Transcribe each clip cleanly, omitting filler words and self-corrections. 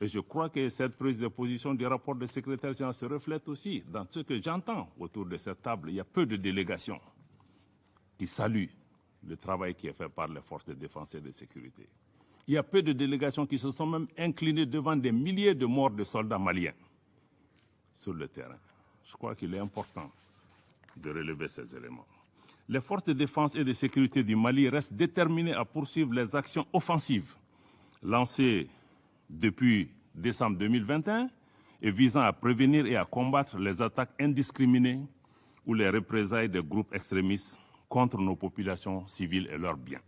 Et je crois que cette prise de position du rapport du secrétaire général se reflète aussi dans ce que j'entends autour de cette table. Il y a peu de délégations qui saluent le travail qui est fait par les forces de défense et de sécurité. Il y a peu de délégations qui se sont même inclinées devant des milliers de morts de soldats maliens sur le terrain. Je crois qu'il est important de relever ces éléments. Les forces de défense et de sécurité du Mali restent déterminées à poursuivre les actions offensives lancées depuis décembre 2021 et visant à prévenir et à combattre les attaques indiscriminées ou les représailles des groupes extrémistes contre nos populations civiles et leurs biens.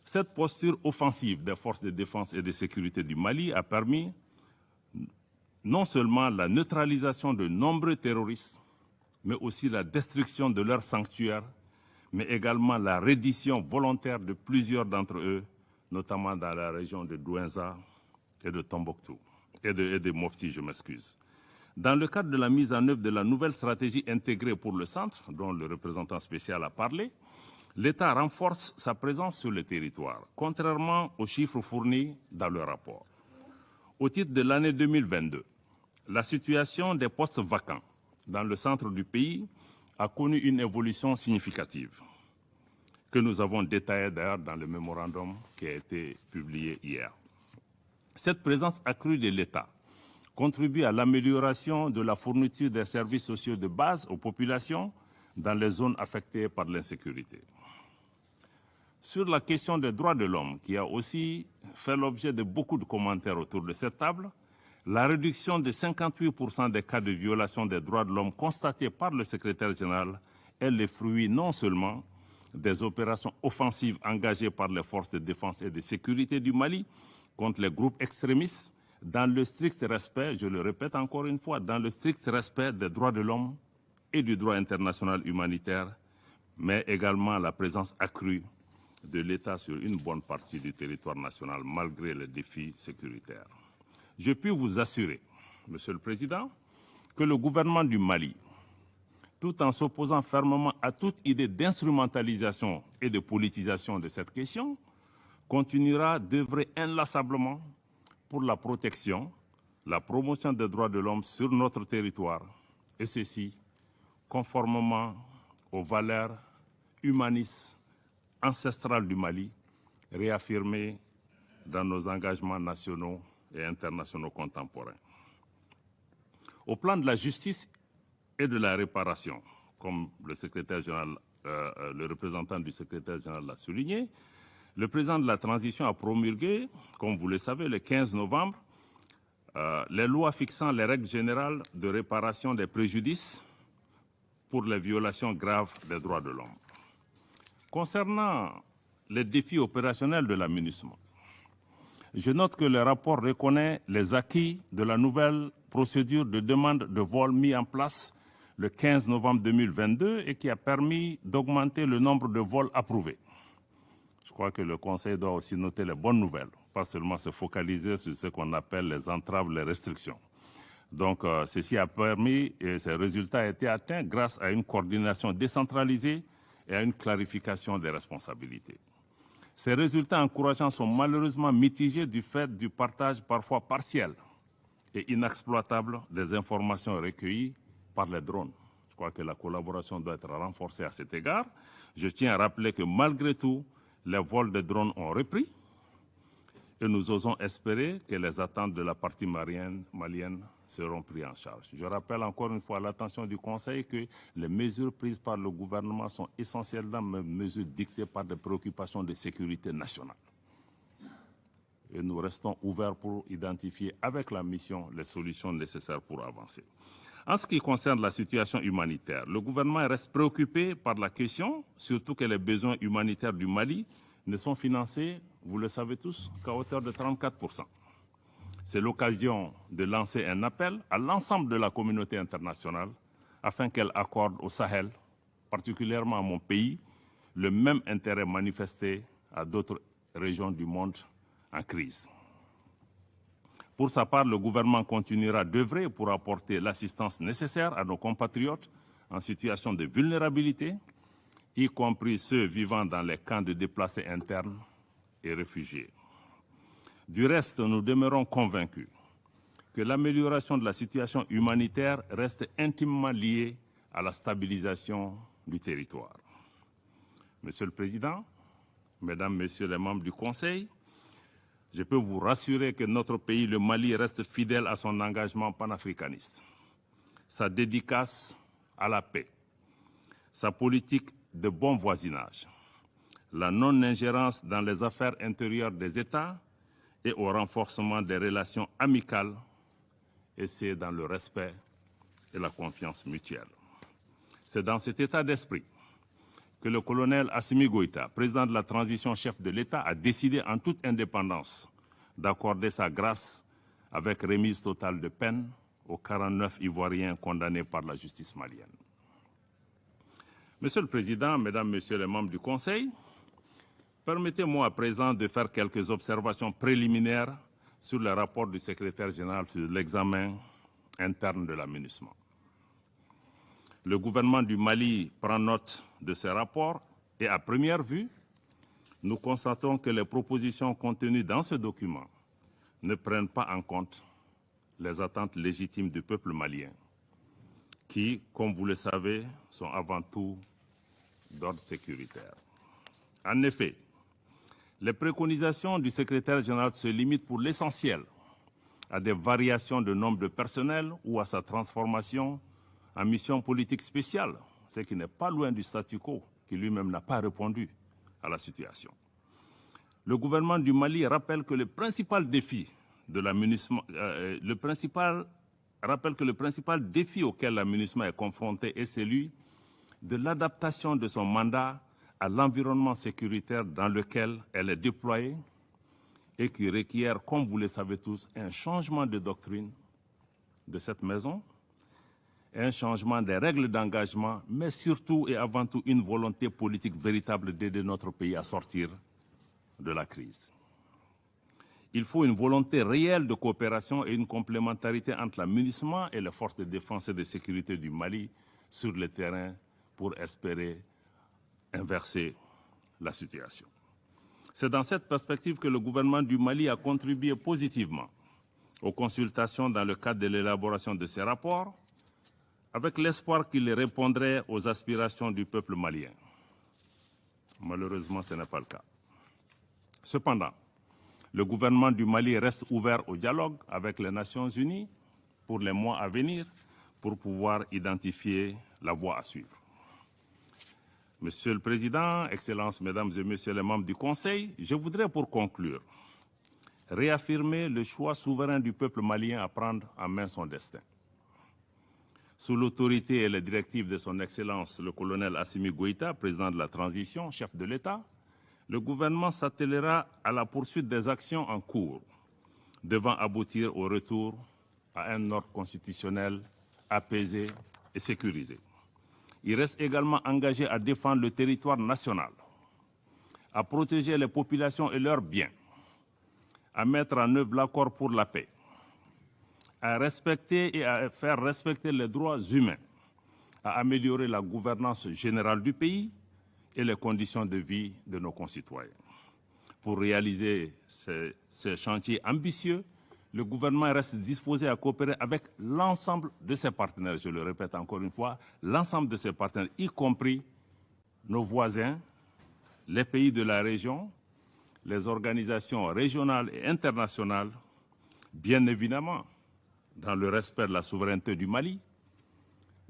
Cette posture offensive des forces de défense et de sécurité du Mali a permis non seulement la neutralisation de nombreux terroristes, mais aussi la destruction de leurs sanctuaires, mais également la reddition volontaire de plusieurs d'entre eux, notamment dans la région de Douenza et de Tombouctou, et de Mopti, je m'excuse. Dans le cadre de la mise en œuvre de la nouvelle stratégie intégrée pour le centre, dont le représentant spécial a parlé, l'État renforce sa présence sur le territoire, contrairement aux chiffres fournis dans le rapport. Au titre de l'année 2022, la situation des postes vacants dans le centre du pays a connu une évolution significative, que nous avons détaillée d'ailleurs dans le mémorandum qui a été publié hier. Cette présence accrue de l'État contribue à l'amélioration de la fourniture des services sociaux de base aux populations dans les zones affectées par l'insécurité. Sur la question des droits de l'homme, qui a aussi fait l'objet de beaucoup de commentaires autour de cette table, la réduction de 58% des cas de violation des droits de l'homme constatés par le secrétaire général est le fruit non seulement des opérations offensives engagées par les forces de défense et de sécurité du Mali contre les groupes extrémistes, dans le strict respect, je le répète encore une fois, dans le strict respect des droits de l'homme et du droit international humanitaire, mais également la présence accrue de l'État sur une bonne partie du territoire national, malgré les défis sécuritaires. Je puis vous assurer, Monsieur le Président, que le gouvernement du Mali, tout en s'opposant fermement à toute idée d'instrumentalisation et de politisation de cette question, continuera d'œuvrer inlassablement pour la protection, la promotion des droits de l'homme sur notre territoire, et ceci conformément aux valeurs humanistes ancestrales du Mali, réaffirmées dans nos engagements nationaux et internationaux contemporains. Au plan de la justice et de la réparation, comme le secrétaire général, le représentant du secrétaire général l'a souligné, le président de la transition a promulgué, comme vous le savez, le 15 novembre, les lois fixant les règles générales de réparation des préjudices pour les violations graves des droits de l'homme. Concernant les défis opérationnels de l'aménagement, je note que le rapport reconnaît les acquis de la nouvelle procédure de demande de vol mise en place le 15 novembre 2022 et qui a permis d'augmenter le nombre de vols approuvés. Je crois que le Conseil doit aussi noter les bonnes nouvelles, pas seulement se focaliser sur ce qu'on appelle les entraves, les restrictions. Donc, ceci a permis, et ces résultats ont été atteints grâce à une coordination décentralisée et à une clarification des responsabilités. Ces résultats encourageants sont malheureusement mitigés du fait du partage parfois partiel et inexploitable des informations recueillies par les drones. Je crois que la collaboration doit être renforcée à cet égard. Je tiens à rappeler que malgré tout, les vols de drones ont repris et nous osons espérer que les attentes de la partie malienne seront prises en charge. Je rappelle encore une fois à l'attention du Conseil que les mesures prises par le gouvernement sont essentiellement mesures dictées par des préoccupations de sécurité nationale. Et nous restons ouverts pour identifier avec la mission les solutions nécessaires pour avancer. En ce qui concerne la situation humanitaire, le gouvernement reste préoccupé par la question, surtout que les besoins humanitaires du Mali ne sont financés, vous le savez tous, qu'à hauteur de 34%. C'est l'occasion de lancer un appel à l'ensemble de la communauté internationale afin qu'elle accorde au Sahel, particulièrement à mon pays, le même intérêt manifesté à d'autres régions du monde en crise. Pour sa part, le gouvernement continuera d'œuvrer pour apporter l'assistance nécessaire à nos compatriotes en situation de vulnérabilité, y compris ceux vivant dans les camps de déplacés internes et réfugiés. Du reste, nous demeurons convaincus que l'amélioration de la situation humanitaire reste intimement liée à la stabilisation du territoire. Monsieur le Président, Mesdames, Messieurs les membres du Conseil, je peux vous rassurer que notre pays, le Mali, reste fidèle à son engagement panafricaniste, sa dédicace à la paix, sa politique de bon voisinage, la non-ingérence dans les affaires intérieures des États et au renforcement des relations amicales, et c'est dans le respect et la confiance mutuelle. C'est dans cet état d'esprit que le colonel Assimi Goïta, président de la transition, chef de l'État, a décidé en toute indépendance d'accorder sa grâce avec remise totale de peine aux 49 Ivoiriens condamnés par la justice malienne. Monsieur le Président, Mesdames, Messieurs les membres du Conseil, permettez-moi à présent de faire quelques observations préliminaires sur le rapport du secrétaire général sur l'examen interne de la MINUSMA. Le gouvernement du Mali prend note de ces rapports et à première vue, nous constatons que les propositions contenues dans ce document ne prennent pas en compte les attentes légitimes du peuple malien, qui, comme vous le savez, sont avant tout d'ordre sécuritaire. En effet, les préconisations du secrétaire général se limitent pour l'essentiel à des variations de nombre de personnel ou à sa transformation en mission politique spéciale, ce qui n'est pas loin du statu quo, qui lui-même n'a pas répondu à la situation. Le gouvernement du Mali rappelle que le principal défi auquel la MINUSMA est confrontée est celui de l'adaptation de son mandat à l'environnement sécuritaire dans lequel elle est déployée et qui requiert, comme vous le savez tous, un changement de doctrine de cette maison, un changement des règles d'engagement, mais surtout et avant tout une volonté politique véritable d'aider notre pays à sortir de la crise. Il faut une volonté réelle de coopération et une complémentarité entre la MINUSMA et les forces de défense et de sécurité du Mali sur le terrain pour espérer inverser la situation. C'est dans cette perspective que le gouvernement du Mali a contribué positivement aux consultations dans le cadre de l'élaboration de ces rapports, avec l'espoir qu'ils répondraient aux aspirations du peuple malien. Malheureusement, ce n'est pas le cas. Cependant, le gouvernement du Mali reste ouvert au dialogue avec les Nations Unies pour les mois à venir pour pouvoir identifier la voie à suivre. Monsieur le Président, Excellences, Mesdames et Messieurs les membres du Conseil, je voudrais pour conclure réaffirmer le choix souverain du peuple malien à prendre en main son destin. Sous l'autorité et les directives de son Excellence le colonel Assimi Goïta, président de la transition, chef de l'État, le gouvernement s'attellera à la poursuite des actions en cours devant aboutir au retour à un ordre constitutionnel apaisé et sécurisé. Il reste également engagé à défendre le territoire national, à protéger les populations et leurs biens, à mettre en œuvre l'accord pour la paix, à respecter et à faire respecter les droits humains, à améliorer la gouvernance générale du pays et les conditions de vie de nos concitoyens. Pour réaliser ces chantiers ambitieux, le gouvernement reste disposé à coopérer avec l'ensemble de ses partenaires, je le répète encore une fois, l'ensemble de ses partenaires, y compris nos voisins, les pays de la région, les organisations régionales et internationales, bien évidemment, dans le respect de la souveraineté du Mali,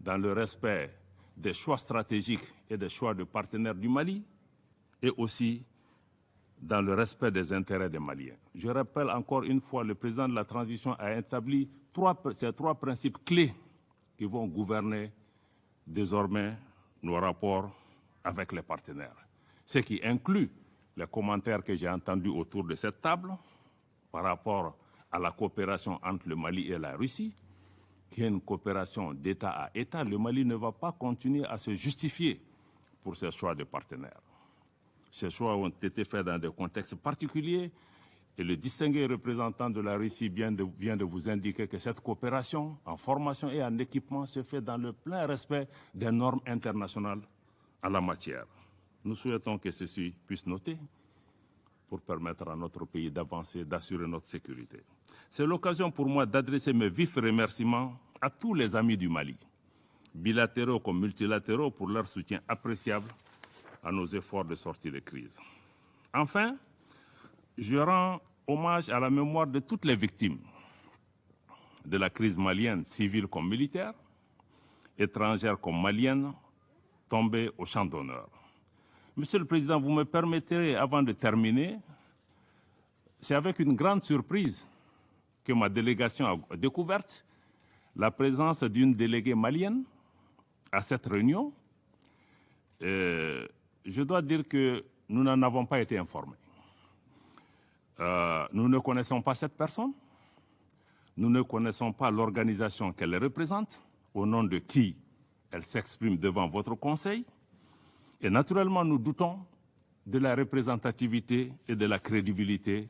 dans le respect des choix stratégiques et des choix de partenaires du Mali, et aussi dans le respect des intérêts des Maliens. Je rappelle encore une fois, le président de la transition a établi ces trois principes clés qui vont gouverner désormais nos rapports avec les partenaires. Ce qui inclut les commentaires que j'ai entendus autour de cette table par rapport à la coopération entre le Mali et la Russie, qui est une coopération d'État à État. Le Mali ne va pas continuer à se justifier pour ses choix de partenaires. Ces choix ont été faits dans des contextes particuliers et le distingué représentant de la Russie vient de vous indiquer que cette coopération en formation et en équipement se fait dans le plein respect des normes internationales en la matière. Nous souhaitons que ceci puisse noter pour permettre à notre pays d'avancer, d'assurer notre sécurité. C'est l'occasion pour moi d'adresser mes vifs remerciements à tous les amis du Mali, bilatéraux comme multilatéraux, pour leur soutien appréciable à nos efforts de sortie de crise. Enfin, je rends hommage à la mémoire de toutes les victimes de la crise malienne, civiles comme militaires, étrangères comme maliennes, tombées au champ d'honneur. Monsieur le Président, vous me permettrez, avant de terminer, c'est avec une grande surprise que ma délégation a découverte la présence d'une déléguée malienne à cette réunion. Je dois dire que nous n'en avons pas été informés. Nous ne connaissons pas cette personne, nous ne connaissons pas l'organisation qu'elle représente, au nom de qui elle s'exprime devant votre Conseil. Et naturellement, nous doutons de la représentativité et de la crédibilité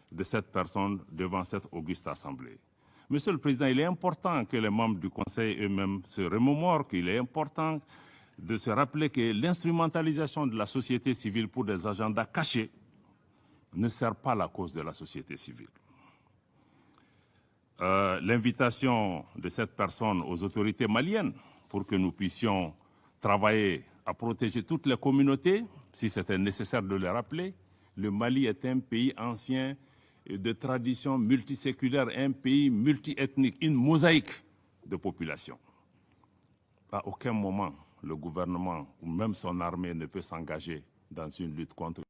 de cette personne devant cette auguste Assemblée. Monsieur le Président, il est important que les membres du Conseil eux-mêmes se remémorent, qu'il est important de se rappeler que l'instrumentalisation de la société civile pour des agendas cachés ne sert pas la cause de la société civile. L'invitation de cette personne aux autorités maliennes pour que nous puissions travailler à protéger toutes les communautés, si c'était nécessaire de le rappeler. Le Mali est un pays ancien de tradition multiséculaire, un pays multiethnique, une mosaïque de population. À aucun moment, le gouvernement ou même son armée ne peut s'engager dans une lutte contre